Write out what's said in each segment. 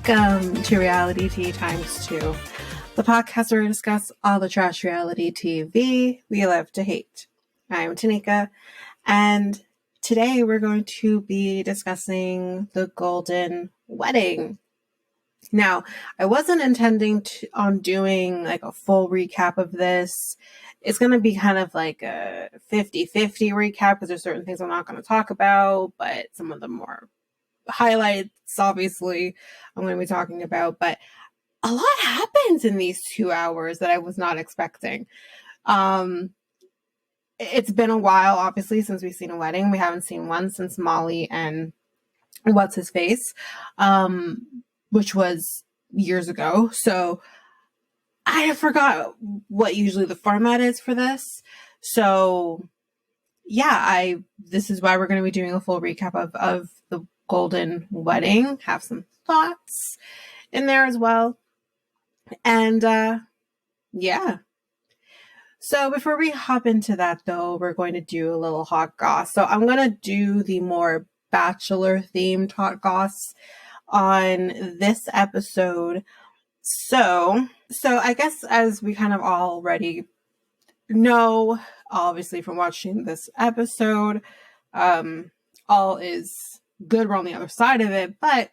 Welcome to Reality Tea Times 2, the podcast where we discuss all the trash reality TV we love to hate. I'm Tanika, and today we're going to be discussing The Golden Wedding. Now, I wasn't intending on doing like a full recap of this. It's going to be kind of like a 50-50 recap because there's certain things I'm not going to talk about, but some of the more highlights, obviously, I'm going to be talking about. But a lot happens in these 2 hours that I was not expecting. It's been a while, obviously, since we've seen a wedding. We haven't seen one since Molly and What's His Face, which was years ago. So I forgot what usually the format is for this. So yeah, this is why we're going to be doing a full recap of the Golden Wedding. Have some thoughts in there as well. And yeah. So before we hop into that, though, we're going to do a little hot goss. So I'm going to do the more Bachelor-themed hot goss on this episode. So I guess as we kind of already know, obviously from watching this episode, all is good. We're on the other side of it. But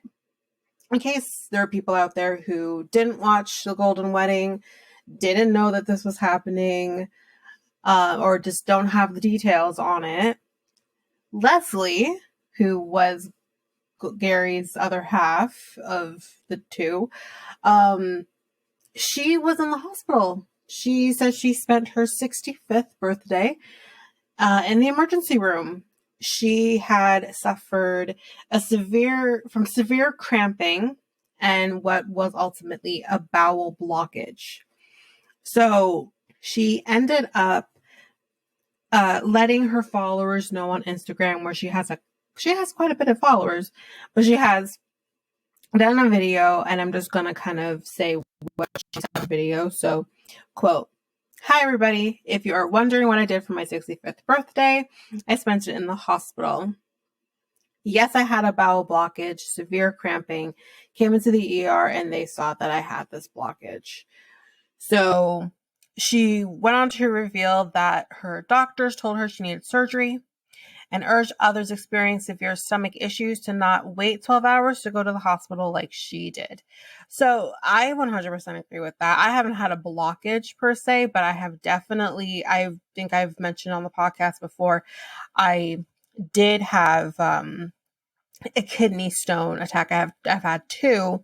in case there are people out there who didn't watch The Golden Wedding, didn't know that this was happening, or just don't have the details on it, Leslie, who was Gary's other half of the two, she was in the hospital. She said she spent her 65th birthday in the emergency room. She had suffered severe cramping and what was ultimately a bowel blockage. So she ended up letting her followers know on Instagram, where she has quite a bit of followers, but she has done a video, and I'm just gonna kind of say what she said in the video. So, quote, "Hi everybody, if you are wondering what I did for my 65th birthday, I spent it in the hospital. Yes, I had a bowel blockage, severe cramping, came into the ER, and they saw that I had this blockage." So she went on to reveal that her doctors told her she needed surgery and urged others experiencing severe stomach issues to not wait 12 hours to go to the hospital like she did. So I 100% agree with that. I haven't had a blockage per se, but I have definitely, I think I've mentioned on the podcast before, I did have a kidney stone attack. I've had two,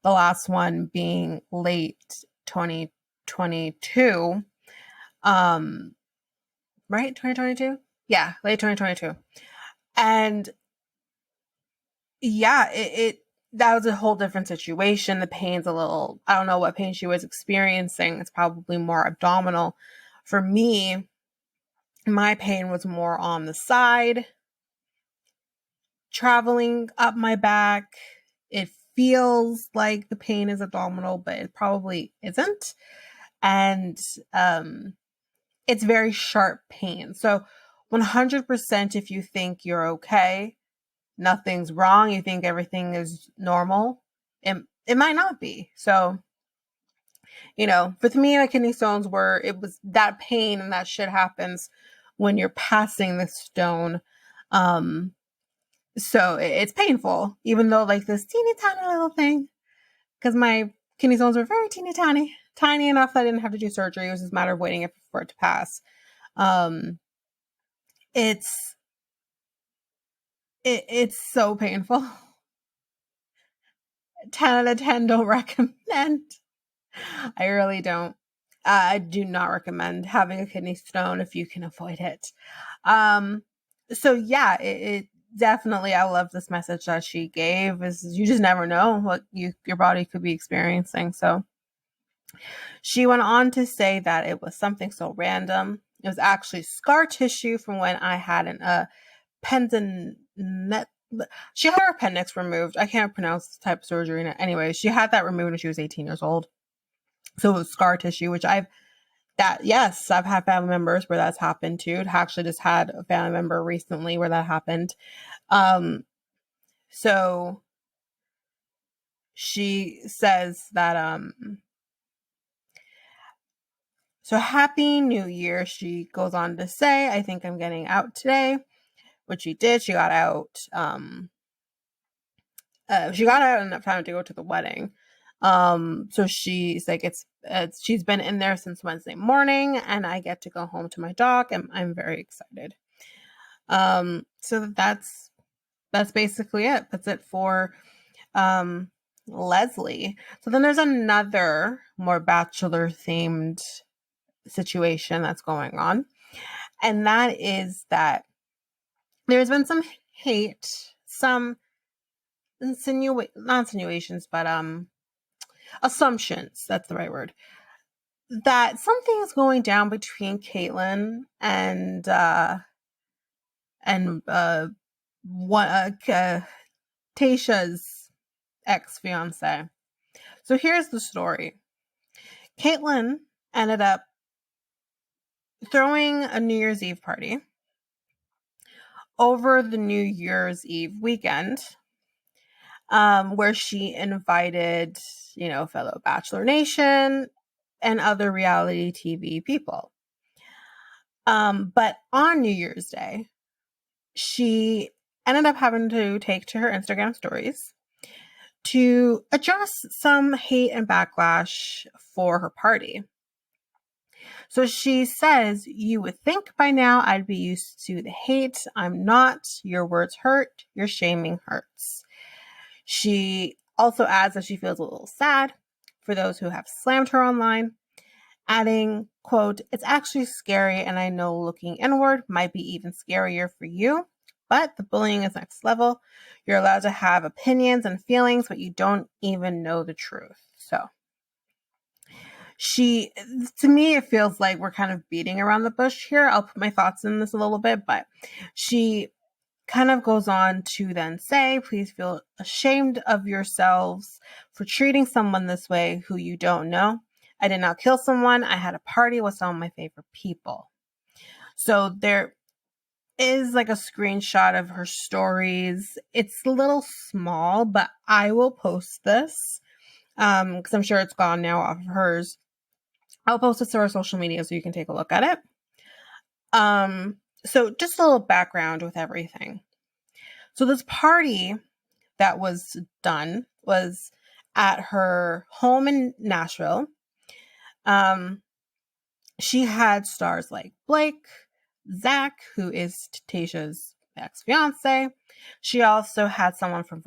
the last one being late 2022. Right? 2022? Yeah, late 2022. And yeah, that was a whole different situation. The pain's a little, I don't know what pain she was experiencing. It's probably more abdominal. For me, my pain was more on the side, traveling up my back. It feels like the pain is abdominal, but it probably isn't. And it's very sharp pain. So 100% if you think you're okay, nothing's wrong, you think everything is normal, it might not be. So, with me, my kidney stones it was that pain, and that shit happens when you're passing the stone. So it's painful, even though like this teeny tiny little thing, because my kidney stones were very teeny tiny enough that I didn't have to do surgery. It was just a matter of waiting for it to pass. It's so painful. 10 out of 10 don't recommend. I really don't. I do not recommend having a kidney stone if you can avoid it. So yeah, it definitely, I love this message that she gave, is you just never know what your body could be experiencing. So she went on to say that it was something so random. It was actually scar tissue from when I had an she had her appendix removed. I can't pronounce the type of surgery. Anyway, she had that removed when she was 18 years old. So it was scar tissue, which I've had family members where that's happened too. I actually just had a family member recently where that happened. So she says that, so happy new year. She goes on to say, I think I'm getting out today, which she did. She got out, enough time to go to the wedding. So she's like, she's been in there since Wednesday morning, and I get to go home to my dog, and I'm very excited. So that's basically it. That's it for Leslie. So then there's another more Bachelor themed situation that's going on, and that is that there's been some hate, some not insinuations, but assumptions, that's the right word, that something is going down between Kaitlyn and Tayshia's ex-fiance. So here's the story. Kaitlyn ended up throwing a New Year's Eve party over the New Year's Eve weekend, where she invited, fellow Bachelor Nation and other reality TV people. But on New Year's Day, she ended up having to take to her Instagram stories to address some hate and backlash for her party. So she says, you would think by now I'd be used to the hate. I'm not. Your words hurt. Your shaming hurts. She also adds that she feels a little sad for those who have slammed her online, adding, quote, it's actually scary, and I know looking inward might be even scarier for you, but the bullying is next level. You're allowed to have opinions and feelings, but you don't even know the truth. So to me, it feels like we're kind of beating around the bush here. I'll put my thoughts in this a little bit, but she kind of goes on to then say, please feel ashamed of yourselves for treating someone this way who you don't know. I did not kill someone. I had a party with some of my favorite people. So there is like a screenshot of her stories. It's a little small, but I will post this because I'm sure it's gone now off of hers. I'll post it to our social media so you can take a look at it. So just a little background with everything. So this party that was done was at her home in Nashville. She had stars like Blake, Zach, who is Tayshia's ex-fiance. She also had someone from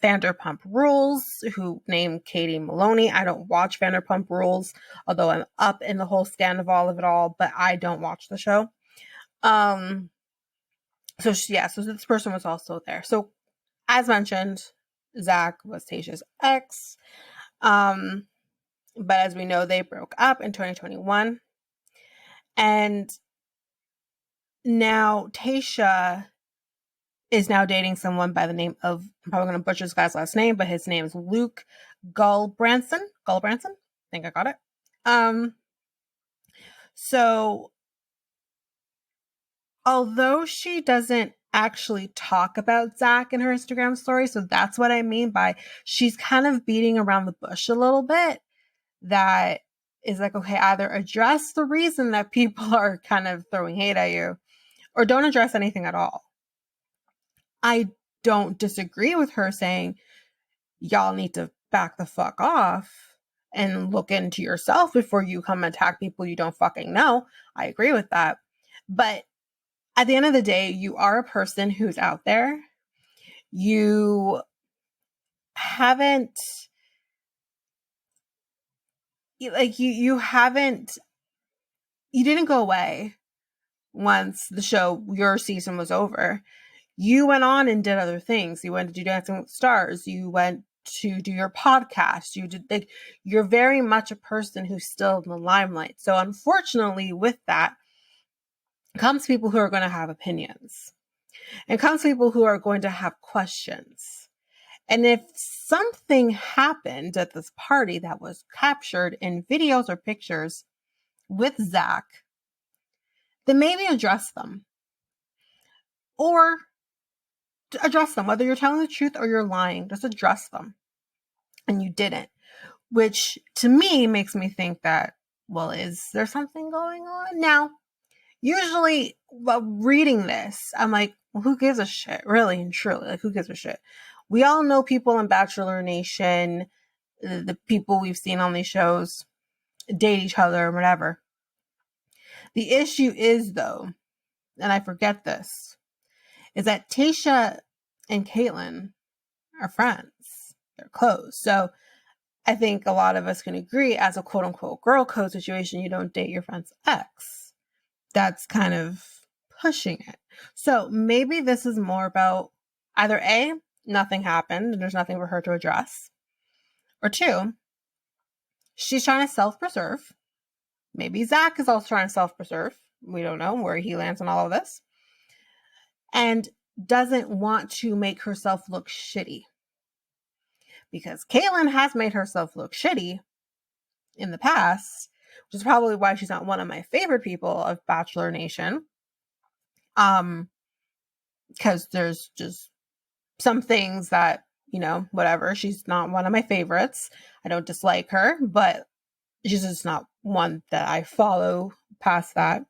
Vanderpump Rules who named Katie Maloney. I don't watch Vanderpump Rules, although I'm up in the whole scandal of it all, but I don't watch the show. So this person was also there. So as mentioned, Zach was Tayshia's ex. But as we know, they broke up in 2021. And now Tayshia is now dating someone by the name of, I'm probably going to butcher this guy's last name, but his name is Luke Gulbranson. I think I got it. So although she doesn't actually talk about Zach in her Instagram story, so that's what I mean by she's kind of beating around the bush a little bit. That is like, okay, either address the reason that people are kind of throwing hate at you, or don't address anything at all. I don't disagree with her saying, y'all need to back the fuck off and look into yourself before you come attack people you don't fucking know. I agree with that. But at the end of the day, you are a person who's out there. You haven't, like, you didn't go away once your season was over. You went on and did other things. You went to do Dancing with Stars. You went to do your podcast. You're very much a person who's still in the limelight. So unfortunately with that comes people who are going to have opinions, and comes people who are going to have questions. And if something happened at this party that was captured in videos or pictures with Zach, then maybe address them. Or address them, whether you're telling the truth or you're lying, just address them. and you didn't, which to me makes me think that, well, is there something going on? Now, usually while reading this, I'm like, well, who gives a shit? Really and truly, like, who gives a shit? We all know people in Bachelor Nation, the people we've seen on these shows date each other or whatever. The issue is, though, and I forget this, is that Tayshia and Kaitlyn are friends. They're close. So I think a lot of us can agree, as a quote unquote girl code situation, you don't date your friend's ex. That's kind of pushing it. So maybe this is more about either A, nothing happened and there's nothing for her to address, or two, she's trying to self-preserve. Maybe Zach is also trying to self-preserve. We don't know where he lands on all of this. And doesn't want to make herself look shitty. Because Kaitlyn has made herself look shitty in the past, which is probably why she's not one of my favorite people of Bachelor Nation. Because there's just some things that, you know, whatever. She's not one of my favorites. I don't dislike her, but she's just not one that I follow past that.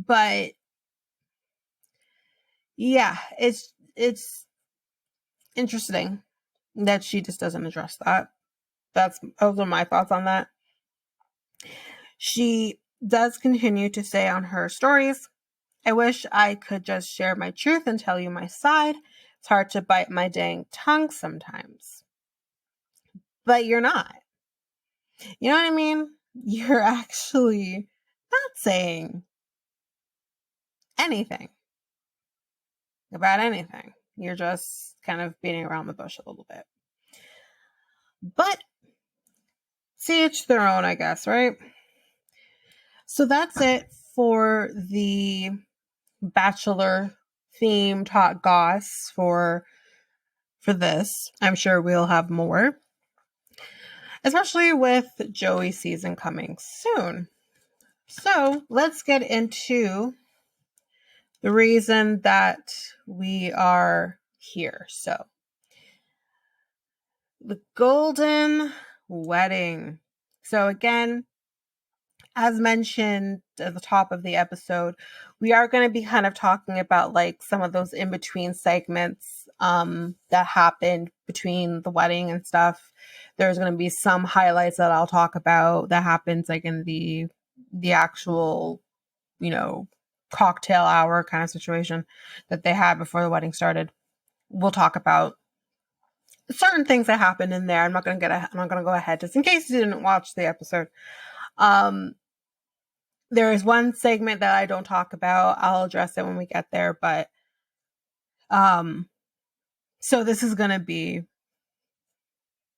But yeah, it's interesting that she just doesn't address that. Those are my thoughts on that. She does continue to say on her stories, I wish I could just share my truth and tell you my side. It's hard to bite my dang tongue sometimes. But you're not. You know what I mean? You're actually not saying anything about anything. You're just kind of beating around the bush a little bit. But to each their own, I guess, right? So that's it for the Bachelor themed hot goss for this. I'm sure we'll have more, especially with Joey's season coming soon. So let's get into the reason that we are here. So the golden wedding. So again, as mentioned at the top of the episode, we are going to be kind of talking about like some of those in between segments that happened between the wedding and stuff. There's going to be some highlights that I'll talk about that happens like in the actual, you know, cocktail hour kind of situation that they had before the wedding started. We'll talk about certain things that happened in there. I'm not going to go ahead just in case you didn't watch the episode. There is one segment that I don't talk about. I'll address it when we get there, but so this is going to be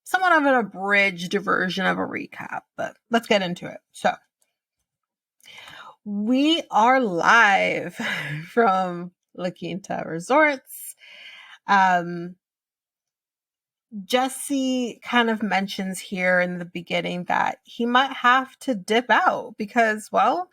somewhat of an abridged version of a recap, but let's get into it. So we are live from La Quinta Resorts. Jesse kind of mentions here in the beginning that he might have to dip out because, well,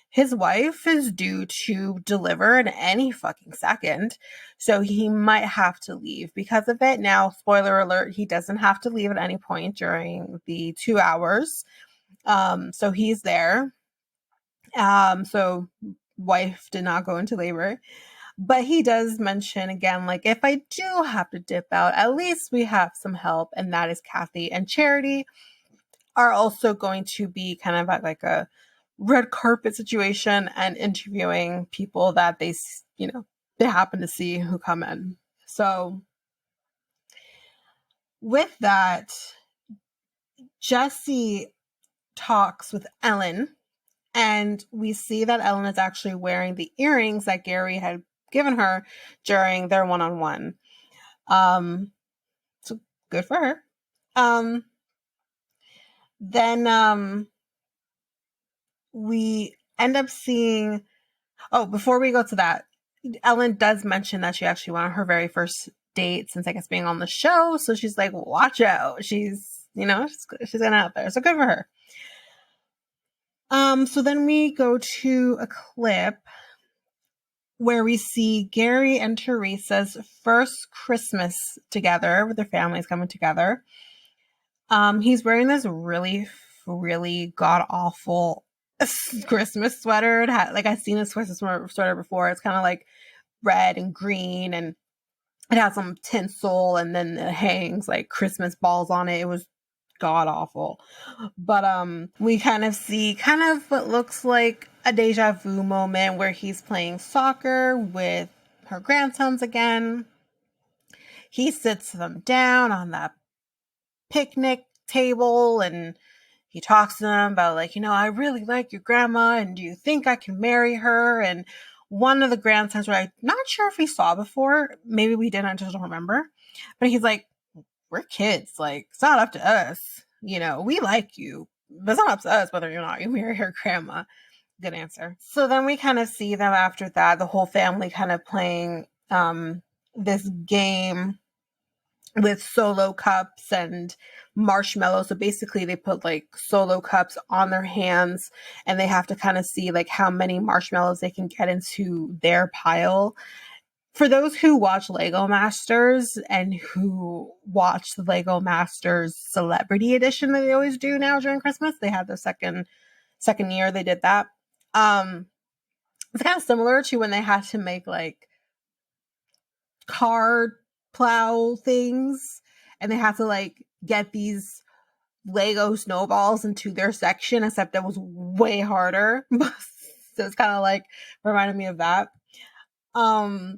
his wife is due to deliver in any fucking second. So he might have to leave because of it. Now, spoiler alert, he doesn't have to leave at any point during the 2 hours. So he's there. So wife did not go into labor. But he does mention again, like, if I do have to dip out, at least we have some help. And that is Kathy and Charity are also going to be kind of at like a red carpet situation and interviewing people that they, you know, they happen to see who come in. So with that, Jesse talks with Ellen, and we see that Ellen is actually wearing the earrings that Gary had given her during their one-on-one. So good for her. Then we end up seeing, before we go to that, Ellen does mention that she actually went on her very first date since I guess being on the show. So she's like, watch out. She's, you know, she's going out there. So good for her. So then we go to a clip where we see Gary and Teresa's first Christmas together with their families coming together. He's wearing this really, really god awful Christmas sweater. I've seen this Christmas sweater before. It's kind of like red and green, and it has some tinsel, and then it hangs like Christmas balls on it. It was god awful. But we kind of see what looks like a deja vu moment where he's playing soccer with her grandsons again. He sits them down on that picnic table and he talks to them about I really like your grandma, and do you think I can marry her? And one of the grandsons, I'm not sure if we saw before, maybe we didn't, I just don't remember, but he's like, we're kids, it's not up to us, we like you, but it's not up to us whether or not you marry her grandma. Good answer. So then we kind of see them after that, the whole family kind of playing this game with solo cups and marshmallows. So basically they put solo cups on their hands and they have to kind of see how many marshmallows they can get into their pile. For those who watch Lego Masters and who watch the Lego Masters Celebrity Edition that they always do now during Christmas, they had the second year they did that. It's kind of similar to when they had to make card plow things and they have to get these Lego snowballs into their section, except that was way harder. So it's kind of reminded me of that. So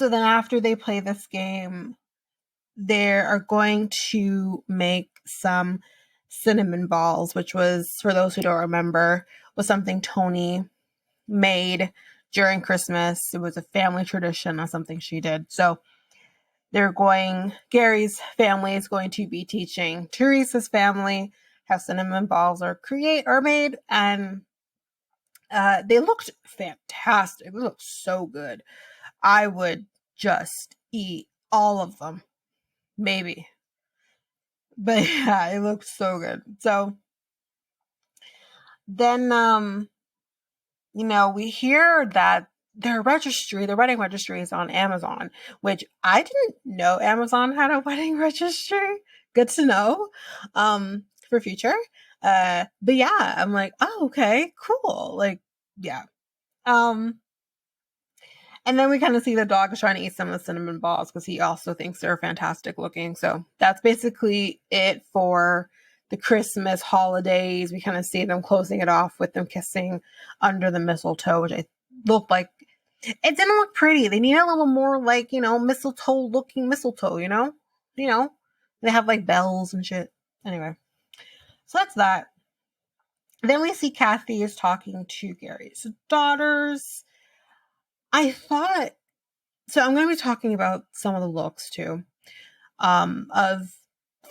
then after they play this game, they are going to make some cinnamon balls, which was, for those who don't remember, was something Tony made during Christmas. It was a family tradition, not something she did. So Gary's family is going to be teaching Teresa's family how cinnamon balls are made, and they looked fantastic. They looked so good. I would just eat all of them, maybe. But yeah, it looked so good. So then, we hear that their wedding registry is on Amazon, which I didn't know Amazon had a wedding registry. Good to know, for future. But yeah, I'm like, oh, okay, cool. Yeah. And then we kind of see the dog is trying to eat some of the cinnamon balls because he also thinks they're fantastic looking. So that's basically it for the Christmas holidays. We kind of see them closing it off with them kissing under the mistletoe, which I looked like it didn't look pretty. They need a little more mistletoe looking mistletoe, they have bells and shit. Anyway, so that's that. Then we see Kathy is talking to Gary's daughters. I thought, so I'm going to be talking about some of the looks too, of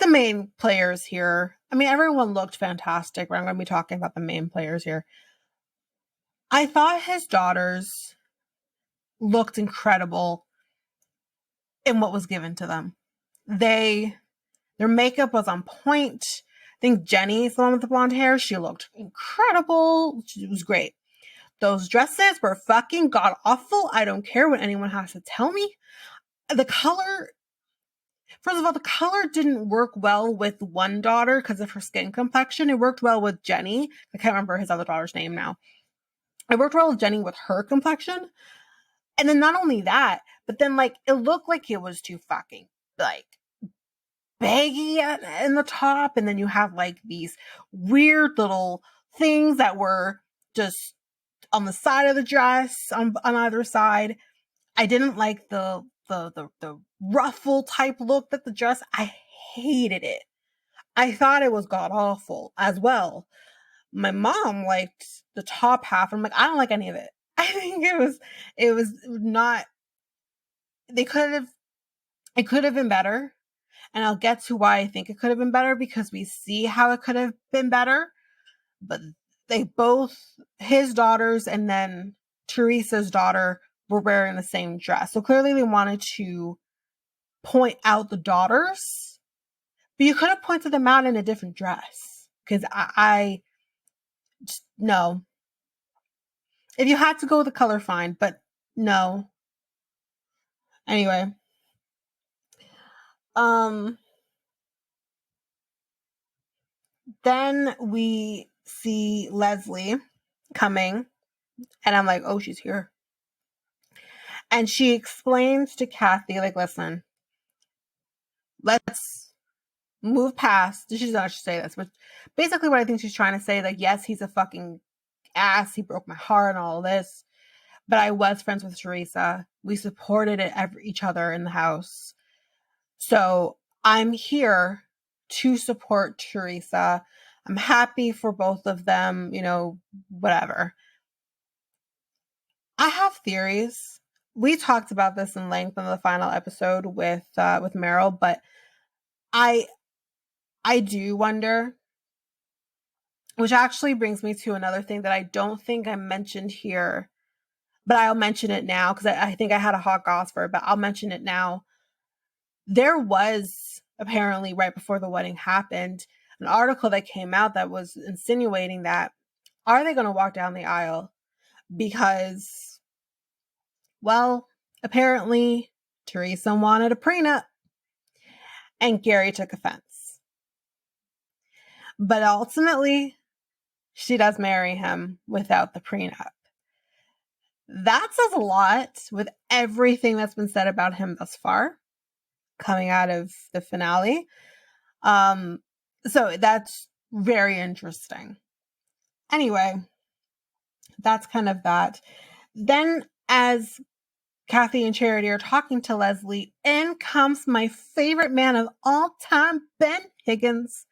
the main players here. I mean, everyone looked fantastic, but I'm going to be talking about the main players here. I thought his daughters looked incredible in what was given to them. Their makeup was on point. I think Jenny's the one with the blonde hair. She looked incredible. She was great. Those dresses were fucking god awful. I don't care what anyone has to tell me. The color, first of all, the color didn't work well with one daughter because of her skin complexion. It worked well with Jenny. I can't remember his other daughter's name now. It worked well with Jenny with her complexion. And then not only that, but then it looked like it was too fucking baggy in the top. And then you have these weird little things that were just on the side of the dress on either side. I didn't like the ruffle type look that the dress. I hated it. I thought it was god awful as well. My mom liked the top half. I'm like, I don't like any of it. I think it was not. It could have been better, and I'll get to why I think it could have been better because we see how it could have been better. But they both, his daughters and then Teresa's daughter, were wearing the same dress. So clearly they wanted to point out the daughters, but you could have pointed them out in a different dress. Because I no. If you had to go with the color, fine, but no. Anyway. Then we see Leslie coming, and I'm like, oh, she's here. And she explains to Kathy, like, listen, let's move past. She's not to say this, but basically what I think she's trying to say, like, yes, he's a fucking ass. He broke my heart and all this. But I was friends with Teresa. We supported each other in the house. So I'm here to support Teresa. I'm happy for both of them, you know, whatever. I have theories. We talked about this in length in the final episode with Meryl, but I do wonder, which actually brings me to another thing that I don't think I mentioned here, but I'll mention it now because I think I had a hot goss for it, but I'll mention it now. There was apparently right before the wedding happened an article that came out that was insinuating that are they going to walk down the aisle? Because, well, apparently Teresa wanted a prenup and Gary took offense. But ultimately, she does marry him without the prenup. That says a lot with everything that's been said about him thus far, coming out of the finale. So that's very interesting. Anyway, that's kind of that. Then as Kathy and Charity are talking to Leslie, in comes my favorite man of all time, Ben Higgins,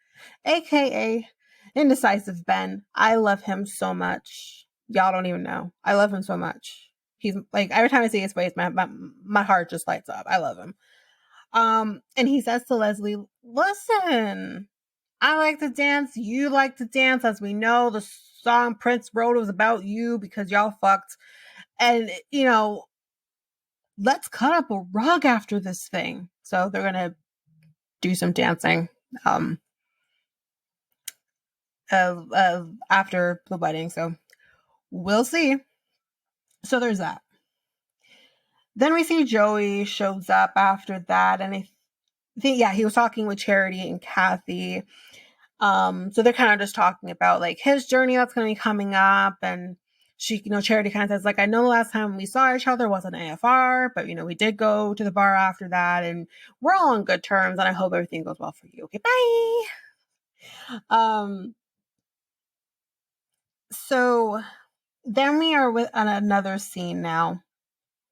aka Indecisive Ben. I love him so much. Y'all don't even know. I love him so much. He's like, every time I see his face, my heart just lights up. I love him. And he says to Leslie, listen, I like to dance. You like to dance. As we know, the song Prince wrote was about you because y'all fucked. And, you know, let's cut up a rug after this thing. So they're going to do some dancing after the wedding. So we'll see. So there's that. Then we see Joey shows up after that. And I think, yeah, he was talking with Charity and Kathy. So they're kind of just talking about like his journey that's going to be coming up. And she, you know, Charity kind of says, like, I know the last time we saw each other wasn't AFR, but, you know, we did go to the bar after that and we're all on good terms and I hope everything goes well for you. Okay, bye. So then we are with on another scene now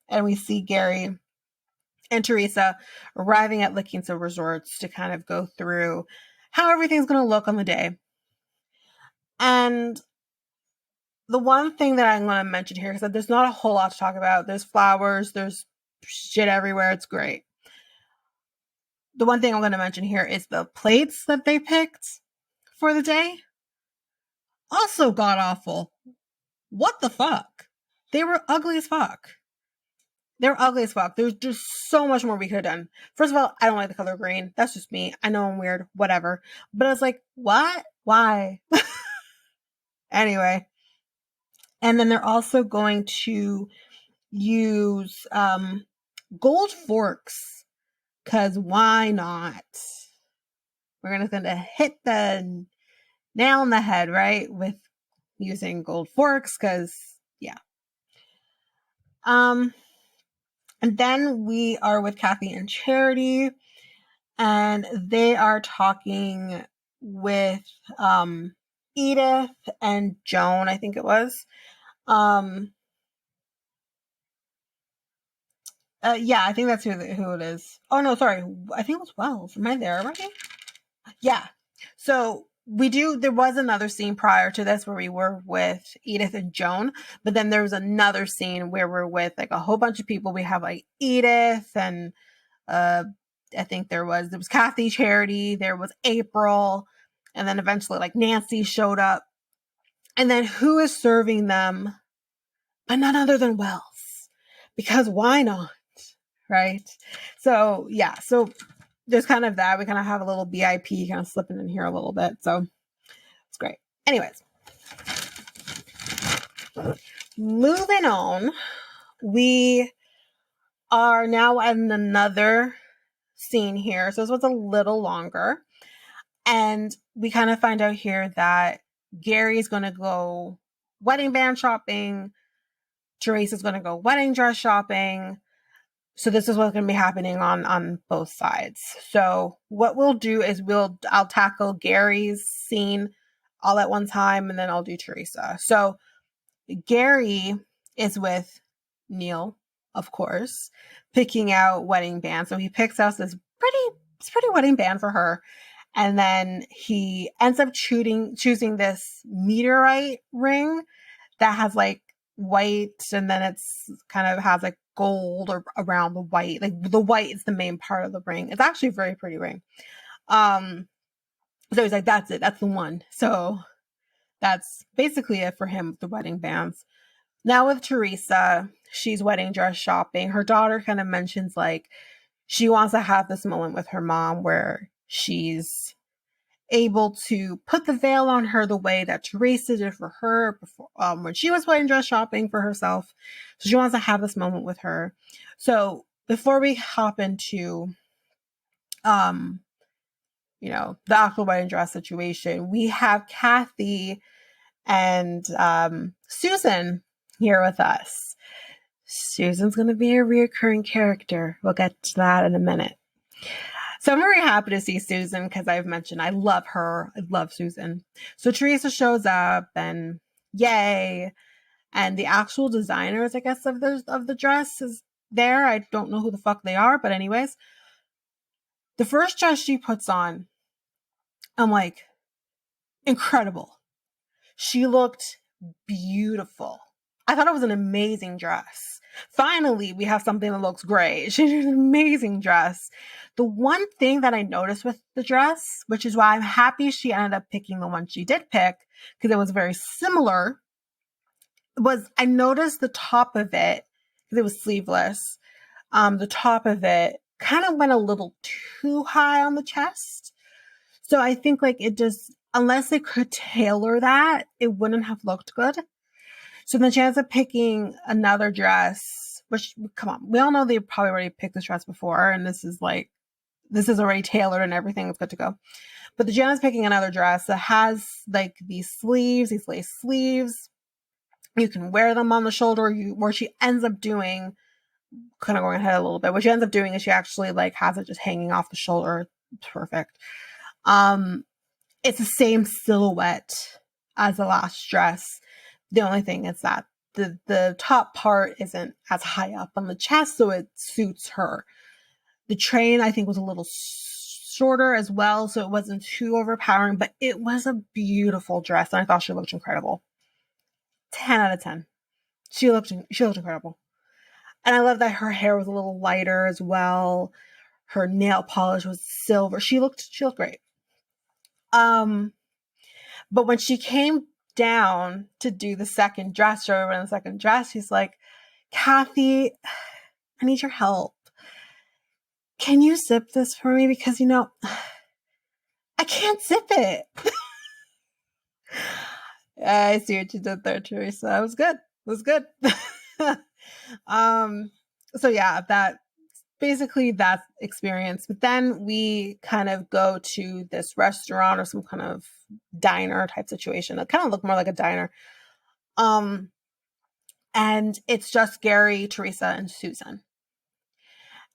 and we see Gary and Teresa arriving at La Quinta Resorts to kind of go through how everything's going to look on the day. And the one thing that I'm going to mention here is that there's not a whole lot to talk about. There's flowers, there's shit everywhere. It's great. The one thing I'm going to mention here is the plates that they picked for the day. Also god awful. What the fuck? They were ugly as fuck. They're ugly as fuck. There's just so much more we could have done. First of all, I don't like the color green. That's just me. I know I'm weird. Whatever. But I was like, what? Why? Anyway. And then they're also going to use gold forks. Because why not? We're going to hit the nail on the head, right? With using gold forks. Because, yeah. And then we are with Kathy and Charity, and they are talking with Edith and Joan, I think it was. Yeah, I think that's who it is. Oh, no, sorry. I think it was Wells. Am I there already? Yeah. So there was another scene prior to this where we were with Edith and Joan, but then there was another scene where we're with like a whole bunch of people. We have like Edith and I think there was Kathy, Charity, there was April, and then eventually like Nancy showed up. And then who is serving them but none other than Wells? Because why not? Right? So yeah, so there's kind of that. We kind of have a little BIP kind of slipping in here a little bit. So it's great. Anyways. Moving on, we are now in another scene here. So this was a little longer. And we kind of find out here that Gary's going to go wedding band shopping. Teresa's going to go wedding dress shopping. So this is what's going to be happening on both sides. So what we'll do is I'll tackle Gary's scene all at one time, and then I'll do Teresa. So Gary is with Neil, of course, picking out wedding band. So he picks out this pretty wedding band for her. And then he ends up choosing this meteorite ring that has like white, and then it's kind of has like gold or around the white. Like the white is the main part of the ring. It's actually a very pretty ring. So he's like, that's it, that's the one. So that's basically it for him with the wedding bands. Now with Teresa, she's wedding dress shopping. Her daughter kind of mentions like she wants to have this moment with her mom where she's able to put the veil on her the way that Teresa did for her before, when she was wedding dress shopping for herself. So she wants to have this moment with her. So before we hop into, the actual wedding dress situation, we have Kathy and Susan here with us. Susan's going to be a reoccurring character. We'll get to that in a minute. So I'm very happy to see Susan because I've mentioned I love her. I love Susan. So Teresa shows up and yay. And the actual designers, I guess, of the dress is there. I don't know who the fuck they are, but anyways. The first dress she puts on, I'm like, incredible. She looked beautiful. I thought it was an amazing dress. Finally, we have something that looks great. She did an amazing dress. The one thing that I noticed with the dress, which is why I'm happy she ended up picking the one she did pick, because it was very similar, was I noticed the top of it, because it was sleeveless, the top of it kind of went a little too high on the chest. So I think like it just, unless they could tailor that, it wouldn't have looked good. So then she ends up picking another dress, which, come on, we all know they probably already picked this dress before, and this is already tailored and everything is good to go. But the Jenna's picking another dress that has like these lace sleeves. You can wear them on the shoulder. Where she ends up doing, kind of going ahead a little bit, what she ends up doing is she actually like has it just hanging off the shoulder. It's perfect. It's the same silhouette as the last dress. The only thing is that the top part isn't as high up on the chest, so it suits her. The train, I think, was a little shorter as well, so it wasn't too overpowering, but it was a beautiful dress, and I thought she looked incredible. 10 out of 10. She looked incredible. And I love that her hair was a little lighter as well. Her nail polish was silver. She looked great. But when she came down to do the second dress, show everyone the second dress, she's like, Kathy, I need your help. Can you zip this for me? Because, I can't zip it. I see what you did there, Teresa. It was good. It was good. So yeah, basically that experience. But then we kind of go to this restaurant or some kind of diner type situation. It kind of looked more like a diner. And it's just Gary, Teresa, and Susan.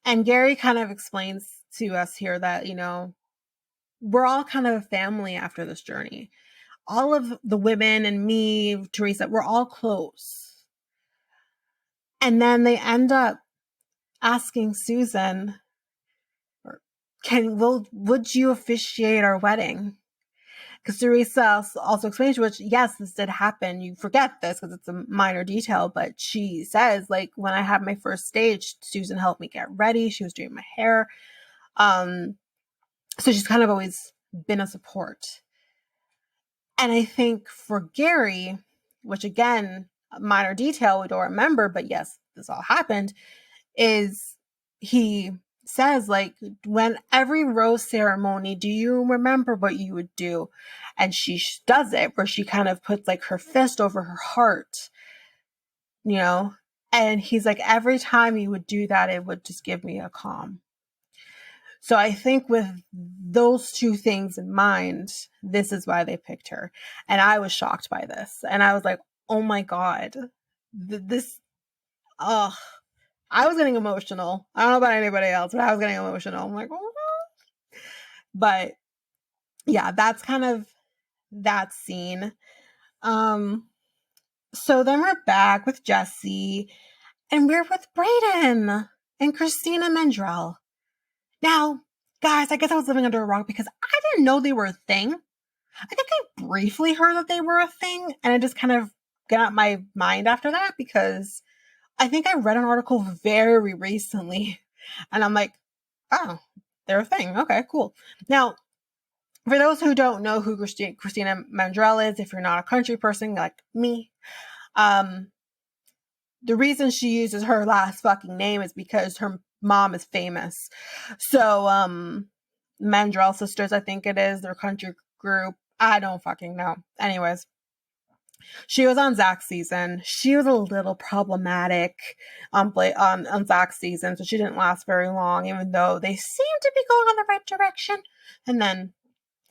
And Gary kind of explains to us here that, we're all kind of a family after this journey. All of the women and me, Teresa, we're all close. And then they end up asking Susan, would you officiate our wedding? Because Teresa also explains, which, yes, this did happen. You forget this because it's a minor detail, but she says, like, when I had my first stage, Susan helped me get ready. She was doing my hair. So she's kind of always been a support. And I think for Gary, which again, minor detail we don't remember, but yes, this all happened, is he says, like, when every rose ceremony, do you remember what you would do? And she does it, where she kind of puts like her fist over her heart. you know? And he's like, every time he would do that, it would just give me a calm. So I think with those two things in mind, this is why they picked her. And I was shocked by this. And I was like, oh my God, this, ugh. I was getting emotional. I don't know about anybody else, but I was getting emotional. I'm like, oh. But yeah, that's kind of that scene. So then we're back with Jesse, and we're with Brayden and Christina Mendrell. Now, guys, I guess I was living under a rock because I didn't know they were a thing. I think I briefly heard that they were a thing, and it just kind of got out my mind after that because I think I read an article very recently, and I'm like, oh, they're a thing. Okay, cool. Now, for those who don't know who Christina Mandrell is, if you're not a country person like me, the reason she uses her last fucking name is because her mom is famous. So, Mandrell Sisters, I think it is, their country group. I don't fucking know. Anyways, she was on Zach's season. She was a little problematic on Zach's season, so she didn't last very long, even though they seemed to be going on the right direction. And then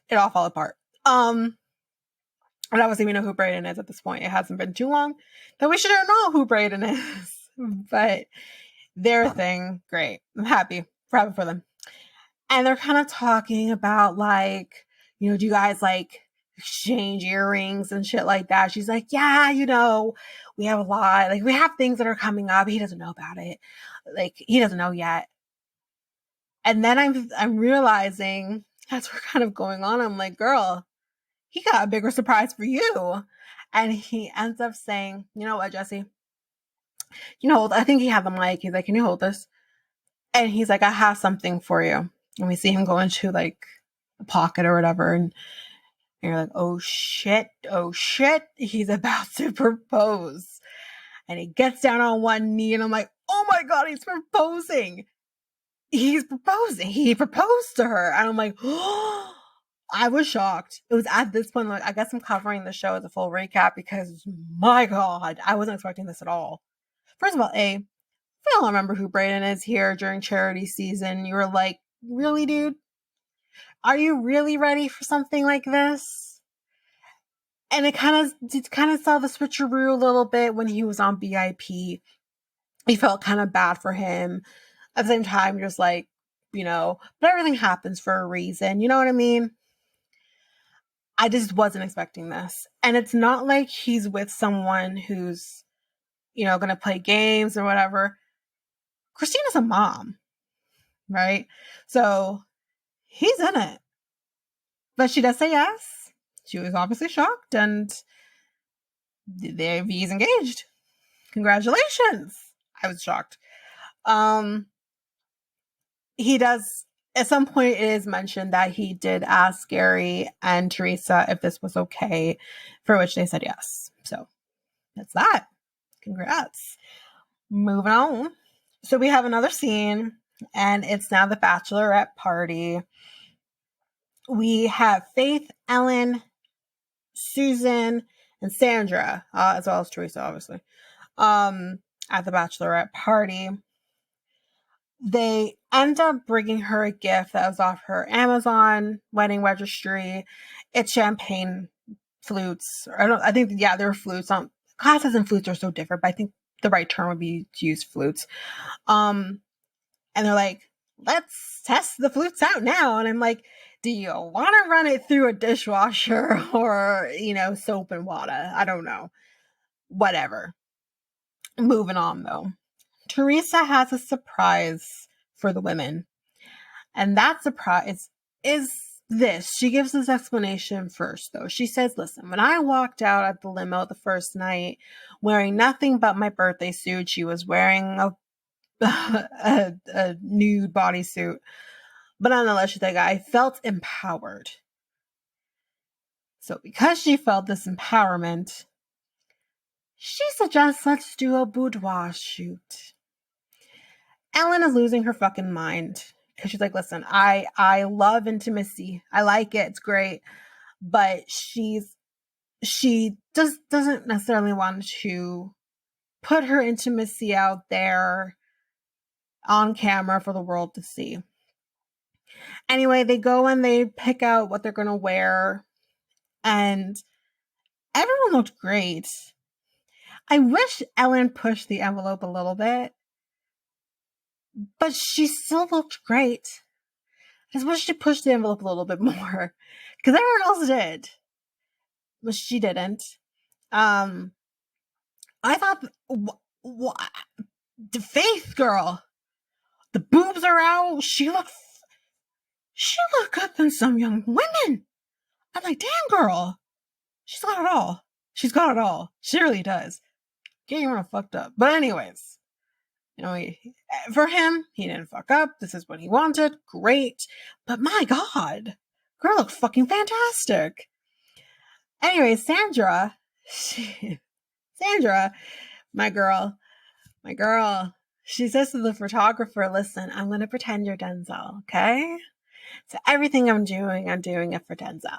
it all fell apart. And obviously we know who Brayden is at this point. It hasn't been too long that we should know who Brayden is. But their thing, great. I'm happy for them. And they're kind of talking about like, do you guys like exchange earrings and shit like that? She's like, yeah, we have a lot. Like we have things that are coming up. He doesn't know about it. Like he doesn't know yet. And then I'm realizing that's what's kind of going on. I'm like, girl, he got a bigger surprise for you. And he ends up saying, you know what, Jesse? I think he had the mic. He's like, can you hold this? And he's like, I have something for you. And we see him go into like a pocket or whatever. And you're like, oh shit. He's about to propose. And he gets down on one knee and I'm like, oh my God, he's proposing. He proposed to her. And I'm like, oh, I was shocked. It was at this point, like, I guess I'm covering the show as a full recap because my God, I wasn't expecting this at all. First of all, if you don't remember who Brayden is here during charity season, you were like, really, dude? Are you really ready for something like this? And it kind of saw the switcheroo a little bit when he was on BIP. He felt kind of bad for him. At the same time, you're just like, but everything happens for a reason. You know what I mean? I just wasn't expecting this. And it's not like he's with someone who's, going to play games or whatever. Christina's a mom, right? So he's in it. But she does say yes. She was obviously shocked and he's engaged. Congratulations. I was shocked. He does, at some point it is mentioned that he did ask Gary and Teresa if this was okay, for which they said yes. So that's that. Congrats. Moving on. So we have another scene, and it's now the bachelorette party. We have Faith, Ellen, Susan, and Sandra, as well as Teresa, obviously, at the bachelorette party. They end up bringing her a gift that was off her Amazon wedding registry. It's champagne flutes. They're flutes. Glasses and flutes are so different, but I think the right term would be to use flutes. And they're like, let's test the flutes out now. And I'm like, do you want to run it through a dishwasher or, soap and water? I don't know. Whatever. Moving on, though. Teresa has a surprise for the women. And that surprise is this. She gives this explanation first, though. She says, listen, when I walked out at the limo the first night wearing nothing but my birthday suit, she was wearing a nude bodysuit. But nonetheless, she's like, I felt empowered. So because she felt this empowerment, she suggests let's do a boudoir shoot. Ellen is losing her fucking mind because she's like, listen, I love intimacy. I like it. It's great. But she just doesn't necessarily want to put her intimacy out there on camera for the world to see. Anyway, they go and they pick out what they're going to wear, and everyone looked great. I wish Ellen pushed the envelope a little bit, but she still looked great. I just wish she pushed the envelope a little bit more, because everyone else did, but she didn't. I thought, the Faith girl, the boobs are out. She looked good than some young women. I'm like, damn, girl, she's got it all. She's got it all. She really does. Getting her fucked up. But anyways, for him, he didn't fuck up. This is what he wanted. Great. But my God, girl looked fucking fantastic. Anyway, Sandra, my girl, she says to the photographer, listen, I'm going to pretend you're Denzel, okay? So everything I'm doing it for Denzel.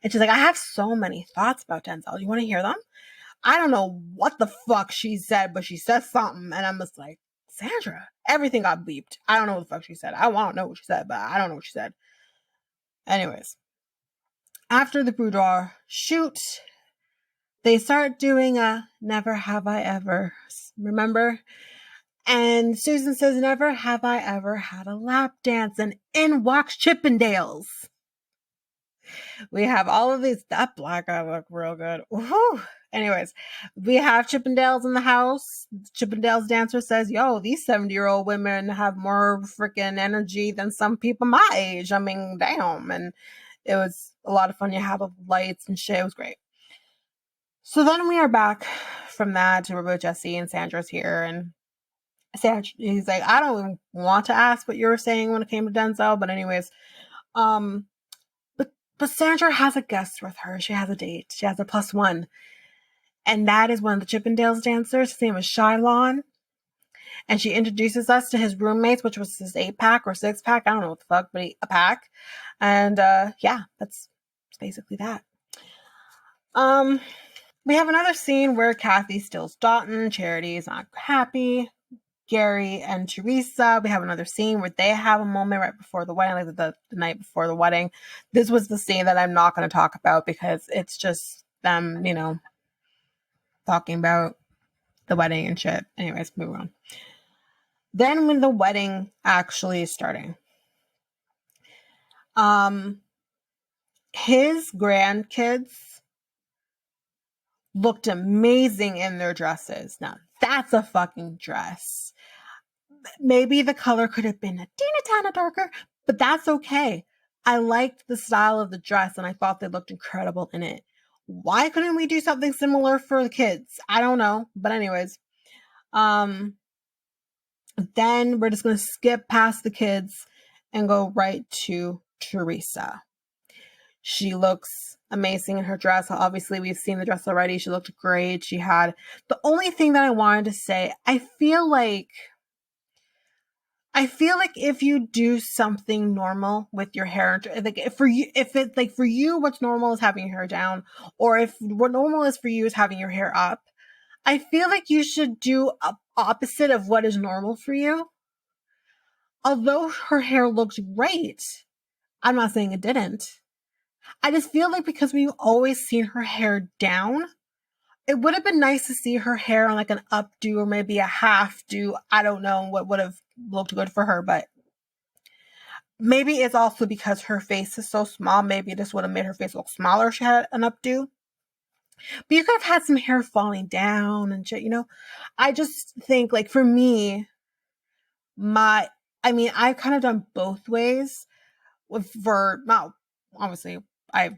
And she's like, I have so many thoughts about Denzel. You want to hear them? I don't know what the fuck she said, but she said something, and I'm just like, Sandra, everything got beeped. I don't know what the fuck she said. I want to know what she said, but I don't know what she said. Anyways, after the boudoir shoot, they start doing a Never Have I Ever. Remember? And Susan says, never have I ever had a lap dance, and in walks Chippendales. We have all of these. That black guy look real good. Woohoo! Anyways, we have Chippendales in the house. Chippendales dancer says, yo, these 70-year-old women have more freaking energy than some people my age. I mean, damn. And it was a lot of fun. You have the lights and shit. It was great. So then we are back from that to Robo Jesse, and Sandra's here. And Sandra, he's like, I don't even want to ask what you were saying when it came to Denzel. But anyways, but Sandra has a guest with her. She has a date. She has a +1. And that is one of the Chippendales dancers. His name is Shylon. And she introduces us to his roommates, which was his 8-pack or 6-pack. I don't know what the fuck, but a pack. And yeah, that's basically that. We have another scene where Kathy steals Dotun. Charity is not happy. Gary and Teresa, we have another scene where they have a moment right before the wedding, like the night before the wedding. This was the scene that I'm not going to talk about because it's just them, talking about the wedding and shit. Anyways, move on. Then when the wedding actually is starting, his grandkids looked amazing in their dresses. Now, that's a fucking dress. Maybe the color could have been a teeny darker, but that's okay. I liked the style of the dress, and I thought they looked incredible in it. Why couldn't we do something similar for the kids? I don't know. But anyways, then we're just going to skip past the kids and go right to Teresa. She looks amazing in her dress. Obviously, we've seen the dress already. She looked great. She had the only thing that I wanted to say, I feel like if you do something normal with your hair, like for you, what's normal is having your hair down, or if what normal is for you is having your hair up, I feel like you should do opposite of what is normal for you. Although her hair looks great, I'm not saying it didn't. I just feel like because we've always seen her hair down, it would have been nice to see her hair on like an updo or maybe a half do. I don't know what would have looked good for her, but maybe it's also because her face is so small. Maybe this would have made her face look smaller if she had an updo. But you could have had some hair falling down and shit, I just think, like, for me, I've kind of done both ways. Obviously, I've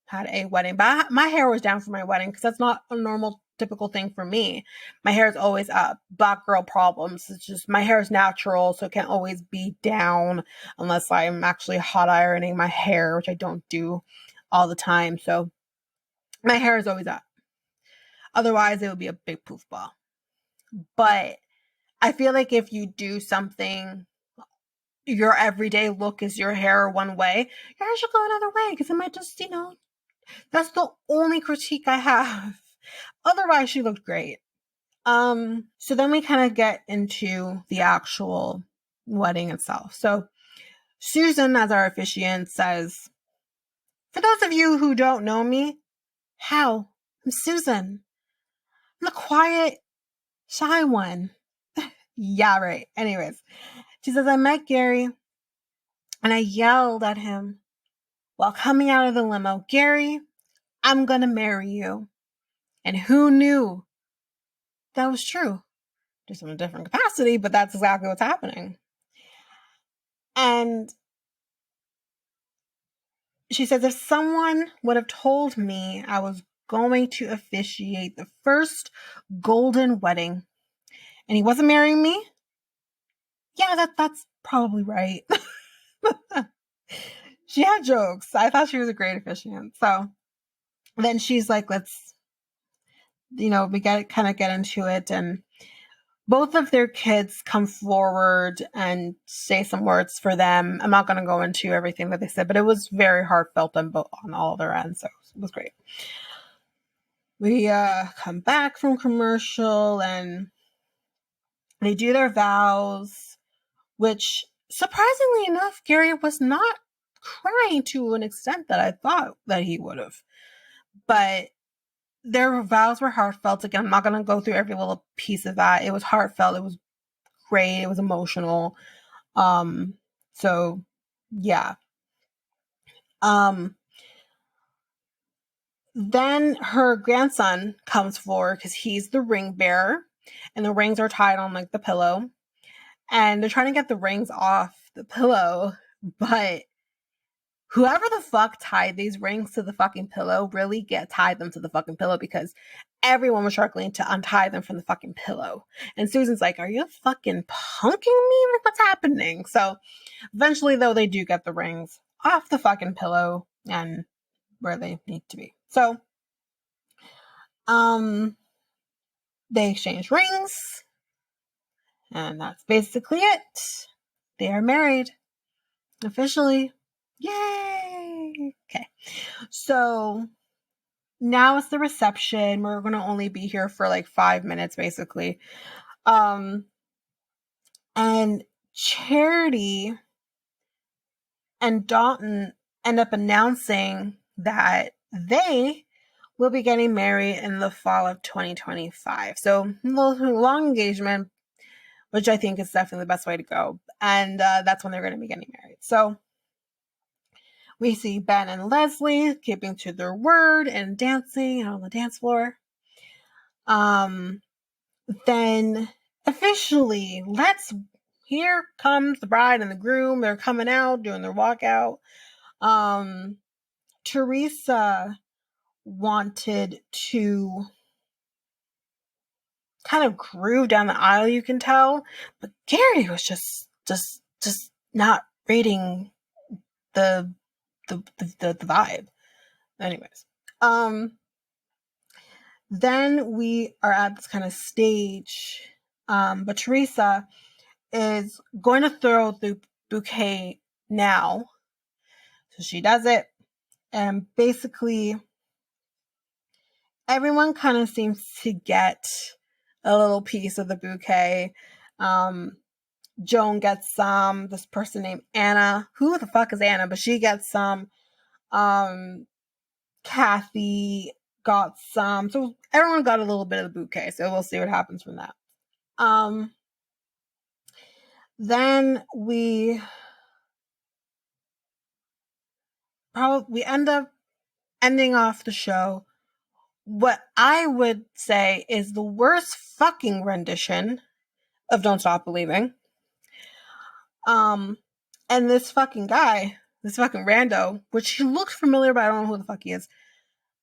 had a wedding, but my hair was down for my wedding because that's not a normal, typical thing for me. My hair is always up. Black girl problems. It's just my hair is natural, so it can't always be down unless I'm actually hot ironing my hair, which I don't do all the time. So my hair is always up. Otherwise, it would be a big poof ball. But I feel like if you do something, your everyday look is your hair one way, your hair should go another way because it might just, that's the only critique I have. Otherwise, she looked great. So then we kind of get into the actual wedding itself. So Susan, as our officiant, says, "For those of you who don't know me, how? I'm Susan. I'm the quiet, shy one." Yeah, right. Anyways, she says, "I met Gary and I yelled at him while coming out of the limo, 'Gary, I'm gonna marry you.' And who knew that was true? Just in a different capacity, but that's exactly what's happening." And she says, "If someone would have told me I was going to officiate the first golden wedding and he wasn't marrying me, yeah, that's probably right." She had jokes. I thought she was a great officiant. So then she's like, let's, we kind of get into it. And both of their kids come forward and say some words for them. I'm not going to go into everything that they said, but it was very heartfelt on all their ends. So it was great. We come back from commercial and they do their vows, which surprisingly enough, Gary was not crying to an extent that I thought that he would have. But their vows were heartfelt. Again, I'm not going to go through every little piece of that. It was heartfelt. It was great. It was emotional. So yeah. Then her grandson comes forward because he's the ring bearer and the rings are tied on like the pillow and they're trying to get the rings off the pillow, but whoever the fuck tied these rings to the fucking pillow really tied them to the fucking pillow because everyone was struggling to untie them from the fucking pillow. And Susan's like, "Are you fucking punking me? Like, what's happening?" So eventually, though, they do get the rings off the fucking pillow and where they need to be. So, they exchange rings, and that's basically it. They are married officially. Yay! Okay. So now it's the reception. We're going to only be here for like 5 minutes, basically. And Charity and Dalton end up announcing that they will be getting married in the fall of 2025. So long engagement, which I think is definitely the best way to go. And that's when they're going to be getting married. So we see Ben and Leslie keeping to their word and dancing on the dance floor. Then officially, here comes the bride and the groom. They're coming out, doing their walkout. Teresa wanted to kind of groove down the aisle, you can tell, but Gary was just not reading the vibe. Anyways, then we are at this kind of stage, but Teresa is going to throw the bouquet now. So she does it, and basically everyone kind of seems to get a little piece of the bouquet. Joan gets some. This person named Anna. Who the fuck is Anna? But she gets some. Kathy got some. So everyone got a little bit of the bouquet. So we'll see what happens from that. Then we end up ending off the show. What I would say is the worst fucking rendition of Don't Stop Believing. And this fucking guy, this fucking rando, which he looked familiar, but I don't know who the fuck he is.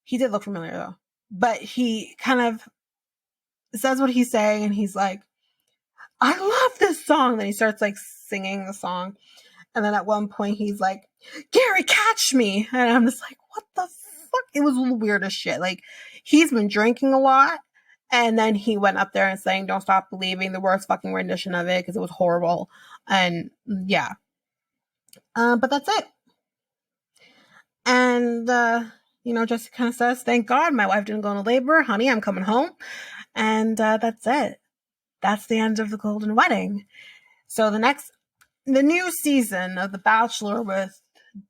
He did look familiar though. But he kind of says what he's saying and he's like, "I love this song." Then he starts like singing the song. And then at one point he's like, "Gary, catch me." And I'm just like, what the fuck? It was the weirdest shit. Like, he's been drinking a lot. And then he went up there and sang Don't Stop Believing, the worst fucking rendition of it because it was horrible. And yeah. But that's it. And, Jessica kind of says, "Thank God my wife didn't go into labor. Honey, I'm coming home." And that's it. That's the end of the Golden Wedding. So the new season of The Bachelor with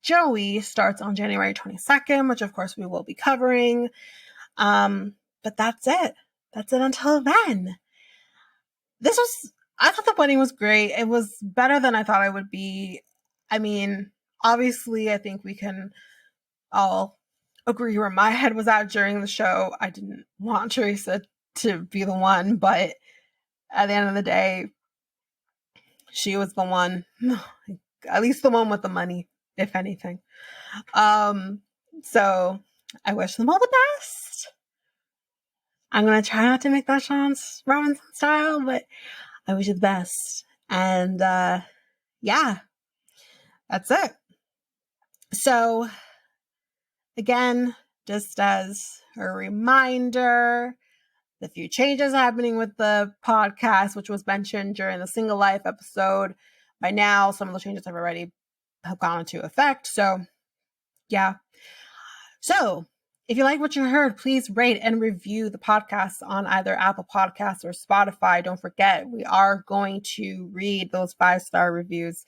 Joey starts on January 22nd, which of course we will be covering. But that's it. That's it until then. I thought the wedding was great. It was better than I thought it would be. I mean, obviously, I think we can all agree where my head was at during the show. I didn't want Teresa to be the one, but at the end of the day, she was the one, at least the one with the money, if anything. So I wish them all the best. I'm going to try not to make that Sean Robinson style, but I wish you the best. And yeah, that's it. So again, just as a reminder, the few changes happening with the podcast, which was mentioned during the Single Life episode. By now, some of the changes have gone into effect. So yeah. So if you like what you heard, please rate and review the podcast on either Apple Podcasts or Spotify. Don't forget, we are going to read those 5-star reviews.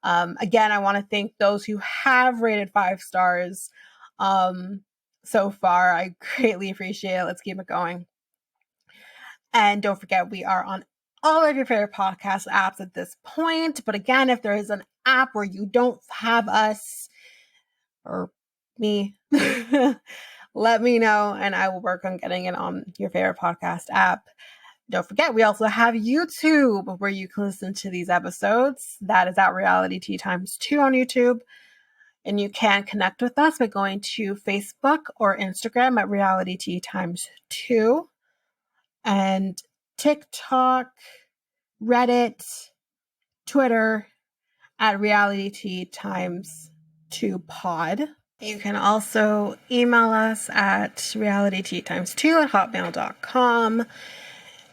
Again, I want to thank those who have rated 5 stars so far. I greatly appreciate it. Let's keep it going. And don't forget, we are on all of your favorite podcast apps at this point. But again, if there is an app where you don't have us or me, let me know and I will work on getting it on your favorite podcast app. Don't forget, we also have YouTube where you can listen to these episodes. That is at Reality Tea Times2 on YouTube. And you can connect with us by going to Facebook or Instagram at Reality Tea Times2. And TikTok, Reddit, Twitter at Reality Tea Times2 Pod. You can also email us at realityteatimes2@hotmail.com.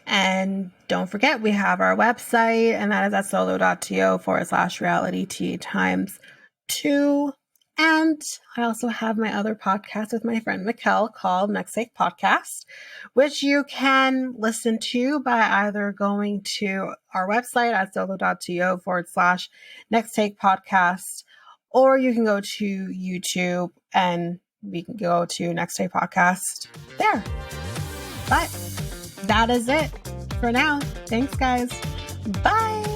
And don't forget, we have our website, and that is at solo.to/realityteatimes2. And I also have my other podcast with my friend Mikkel called Next Take Podcast, which you can listen to by either going to our website at solo.to/Next Take Podcast, or you can go to YouTube and we can go to Next Take Podcast there. But that is it for now. Thanks, guys. Bye.